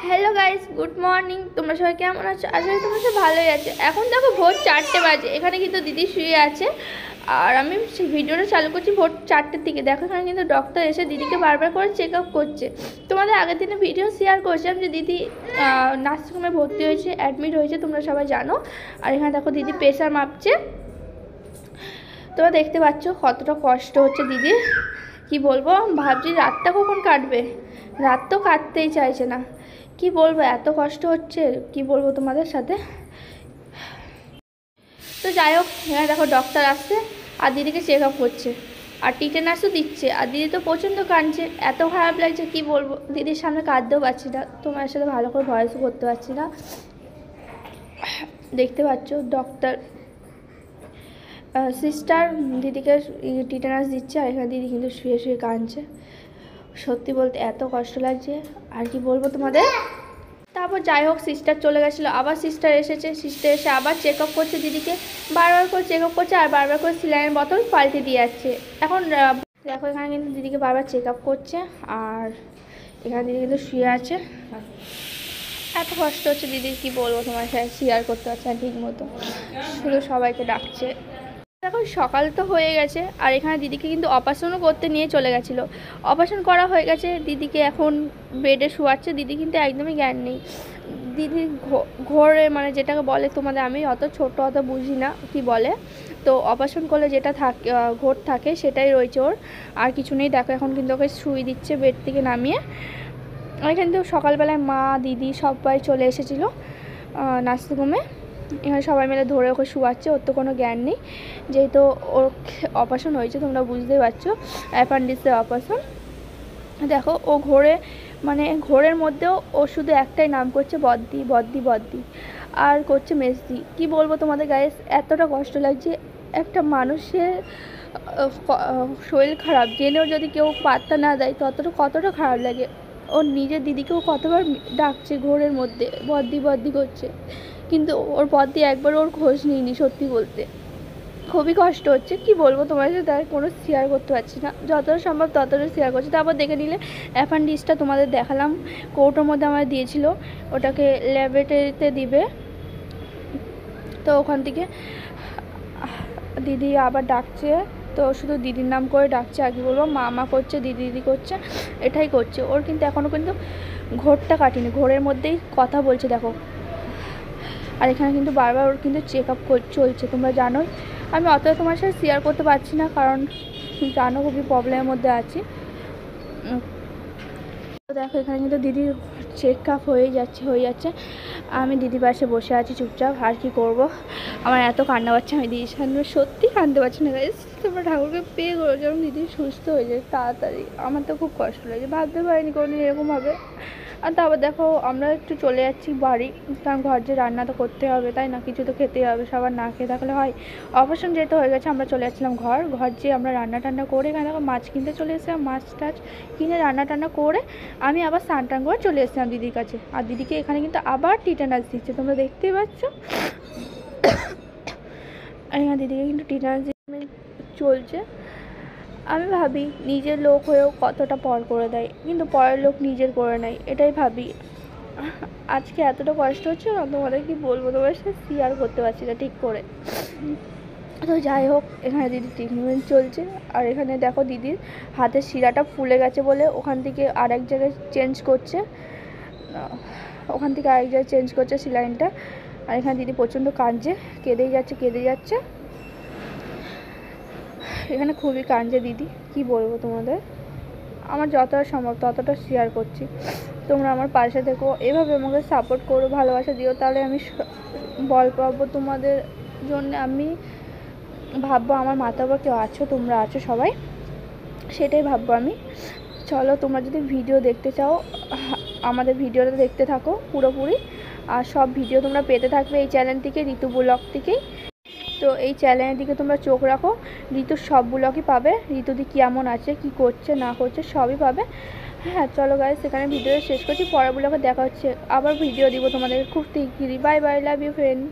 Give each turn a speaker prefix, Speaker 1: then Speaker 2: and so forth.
Speaker 1: Hello guys, good morning. তোমরা সবাই কেমন আছো? আসলে তোমরা সব ভালোই আছে। এখন দেখো ভোর 4টে বাজে। এখানে কিন্তু দিদি শুয়ে আছে আর আমি ভিডিওটা চালু করছি ভোর 4টের দিকে। দেখো এখানে কিন্তু ডক্টর এসে দিদিকে বারবার করে চেক আপ করছে। তোমাদের আগের দিনে ভিডিও শেয়ার করছিলাম যে দিদি নার্সিংহোমে ভর্তি হয়েছে, অ্যাডমিট হয়েছে, তোমরা সবাই জানো। আর এখানে দেখো দিদি প্রেশার মাপছে। তোমরা দেখতে পাচ্ছ কতটা কষ্ট হচ্ছে দিদির। কি বলবো, ভাবছি রাতটা কখন কাটবে। রাত তো কাটতেই চাইছে না। কি বলবো, এত কষ্ট হচ্ছে, কি বলবো তোমাদের সাথে। তো যাই হোক, এখানে দেখো ডক্টর আসছে আর দিদিকে চেক আপ করছে আর টিটেনাসও দিচ্ছে। আর দিদি তো প্রচণ্ড কাঁদছে, এত খারাপ লাগছে কি বলবো। দিদির সামনে কাঁদতেও পারছি না, তোমার সাথে ভালো করে ভয়েসও করতে পারছি না। দেখতে পাচ্ছ ডক্টর সিস্টার দিদিকে টিটেনাস দিচ্ছে আর এখানে দিদি কিন্তু শুয়ে শুয়ে কাঁদছে। সত্যি বলতে এত কষ্ট লাগছে আর কি বলবো তোমাদের। তারপর যাই হোক, সিস্টার চলে গেছিলো, আবার সিস্টার এসেছে। সিস্টার এসে আবার চেক আপ করছে দিদিকে, বারবার করে চেক আপ করছে আর বারবার করে স্যালাইনের বোতল পাল্টে দিয়ে যাচ্ছে। এখন দেখো এখানে কিন্তু দিদিকে বারবার চেক আপ করছে আর এখানে দিদি কিন্তু শুয়ে আছে। এত কষ্ট হচ্ছে দিদির, কি বলবো তোমার সাথে শেয়ার করতে পারছি না ঠিক মতো, শুধু সবাইকে ডাকছে। এখন সকাল তো হয়ে গেছে আর এখানে দিদিকে কিন্তু অপারেশনও করতে নিয়ে চলে গেছিলো। অপারেশন করা হয়ে গেছে, দিদিকে এখন বেডে শোয়াচ্ছে। দিদি কিন্তু একদমই জ্ঞান নেই। দিদি ঘোরে, মানে যেটাকে বলে, তোমাদের আমি অত ছোট অত বুঝি না কি বলে। তো অপারেশন করলে যেটা থাকে, ঘোর থাকে, সেটাই রয়েছে ওর, আর কিছু নেই। দেখো এখন কিন্তু ওকে শুয়ে দিচ্ছে বেড থেকে নামিয়ে। আর এখানে তো সকালবেলায় মা দিদি সবাই চলে এসেছিলো নার্সিংহোমে। এখানে সবাই মিলে ধরে ওকে শোয়াচ্ছে, ওর তো কোনো জ্ঞান নেই, যেহেতু ওর অপারেশন হয়েছে, তোমরা বুঝতেই পারছো, অ্যাপেন্ডিক্সের অপারেশন। দেখো ও ঘোরে, মানে ঘোরের মধ্যেও ও শুধু একটাই নাম করছে, বদ্দি বদ্দি বদ্দি, আর করছে মেজদি। কি বলবো তোমাদের গায়ে, এতটা কষ্ট লাগছে। একটা মানুষের শরীর খারাপ জেনেও যদি কেউ পাত্তা না দেয়, কতটা খারাপ লাগে। ওর নিজের দিদিকেও কতবার ডাকছে ঘোরের মধ্যে, বদ্দি বদ্দি করছে, কিন্তু ওর বদ্দি একবার ওর খোঁজ নিইনি। সত্যি বলতে খুবই কষ্ট হচ্ছে। কি বলবো তোমার সাথে, আর কোনো শেয়ার করতে পারছি না। যতটা সম্ভব ততটা শেয়ার করছি। তারপর দেখে নিলে অ্যাপেন্ডিক্সটা তোমাদের দেখালাম, কৌটোর মধ্যে আমার দিয়েছিল, ওটাকে ল্যাবরেটরিতে দিবে। তো ওখান থেকে দিদি আবার ডাকছে, তো শুধু দিদির নাম করে ডাকছে। আর কি বলবো, মা করছে, দিদি দিদি করছে, এটাই করছে। ওর কিন্তু এখনও কিন্তু ঘোরটা কাটেনি, ঘোরের মধ্যেই কথা বলছে দেখো। আর এখানে কিন্তু বারবার ওর কিন্তু চেক আপ চলছে, তোমরা জানোই। আমি অতটা তোমার সাথে শেয়ার করতে পারছি না, কারণ জানো খুবই প্রবলেমের মধ্যে আছি। দেখো এখানে কিন্তু দিদির চেক আপ হয়ে যাচ্ছে। আমি দিদির পাশে বসে আছি চুপচাপ। আর কি করব, আমার এত কান্না পাচ্ছে, আমি দিদির সামনে সত্যি কাঁদতে পারছি না গাইস। তোমরা ঠাকুরকে পে করো যেন দিদি সুস্থ হয়ে যায় তাড়াতাড়ি। আমার তো খুব কষ্ট লাগে, ভাবতে পারিনি কোনোদিন এরকম হবে। আর তারপর দেখো আমরা একটু চলে যাচ্ছি বাড়ি, কারণ ঘর যে রান্না তো করতে হবে, তাই না, কিছু তো খেতেই হবে, সবার না খেয়ে থাকলে হয়। অপারেশন যেহেতু হয়ে গেছে, আমরা চলে যাচ্ছিলাম ঘর যেয়ে আমরা রান্না টান্না করে, এখানে দেখো মাছ কিনতে চলে এসেছিলাম, মাছ টাছ কিনে রান্না টান্না করে আমি আবার স্নান টান করে চলে এসেছিলাম দিদির কাছে। আর দিদিকে এখানে কিন্তু আবার টিটেনাস দিচ্ছে, তোমরা দেখতেই পাচ্ছ। এখানে দিদিকে কিন্তু টিটেনাস চলছে। আমি ভাবি নিজের লোক হয়েও কতটা পর করে দেয়, কিন্তু পরের লোক নিজের করে নেয়, এটাই ভাবি। আজকে এতটা কষ্ট হচ্ছে না, তোমাদের কি বলবো, তোমার সাথে শেয়ার করতে পারছি না ঠিক করে। তো যাই হোক, এখানে দিদির ট্রিটমেন্ট চলছে। আর এখানে দেখো দিদির হাতের শিরাটা ফুলে গেছে বলে ওখান থেকে আরেক জায়গায় চেঞ্জ করছে, সিলাইনটা। আর এখানে দিদি প্রচণ্ড কাঁদছে, কেঁদেই যাচ্ছে। এখানে খুবই কাঁদছে দিদি, কি বলবো তোমাদের। আমার যতটা সম্ভব ততটা শেয়ার করছি। তোমরা আমার পাশে থেকো, এভাবে আমাকে সাপোর্ট করো, ভালোবাসা দিও, তাহলে আমি বল পাবো তোমাদের জন্য। আমি ভাববো আমার মাথার উপর কেউ আছো, তোমরা আছো সবাই, সেটাই ভাববো আমি। চলো, তোমরা যদি ভিডিও দেখতে চাও, আমাদের ভিডিওটা দেখতে থাকো পুরোপুরি। আর সব ভিডিও তোমরা পেতে থাকবে এই চ্যানেল থেকে, ঋতু ব্লগ থেকেই। তো এই চ্যানেলের দিকে তোমরা চোখ রাখো, ঋতুর সব ব্লগই পাবে, ঋতুদি কেমন আছে, কি করছে না করছে সবই পাবে। হ্যাঁ চলো গাইস, সেখানে ভিডিওটা শেষ করছি, পরের ব্লগে দেখা হচ্ছে, আবার ভিডিও দিব তোমাদের খুব শিগগিরই। Bye bye, love you friend.